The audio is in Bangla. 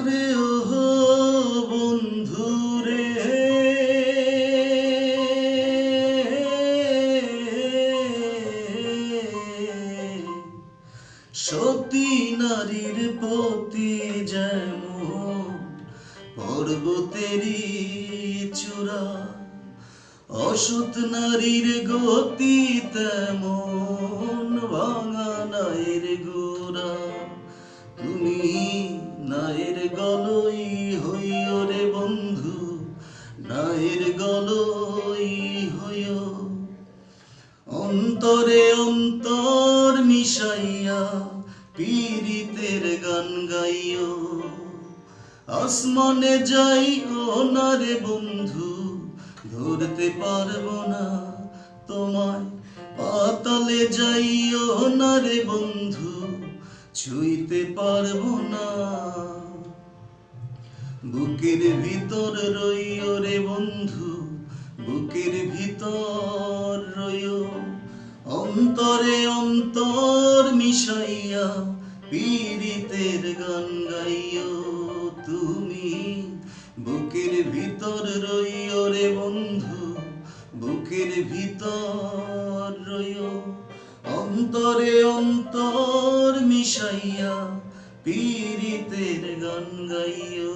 রে ওহ বন্ধু রে, সতী নারীর প্রতি যেমন পর্বতেরই চূড়া, অসৎ নারীর গতি তেমন ভাঙা নায়ের গোড়া। তুমি নায়ের গলই হইও রে বন্ধু, নায়ের গলই হইও। অন্তরে অন্তর মিশাইয়া পীড়িতের গান গাইও। আসমানে যাইও না রে বন্ধু, ধরতে পারবো না তোমায়। পাতালে যাইও না রে বন্ধু, ছুঁইতে পারবো না। বুকের ভিতর রইও রে বন্ধু, বুকের ভিতর রইও। অন্তরে অন্তর মিশাইয়া পীড়িতের গান গাইও। তুমি বুকের ভিতর রইও রে বন্ধু, বুকের ভিতর রইও। অন্তরে অন্তর মিশাইয়া পীড়িতের গান গাইও।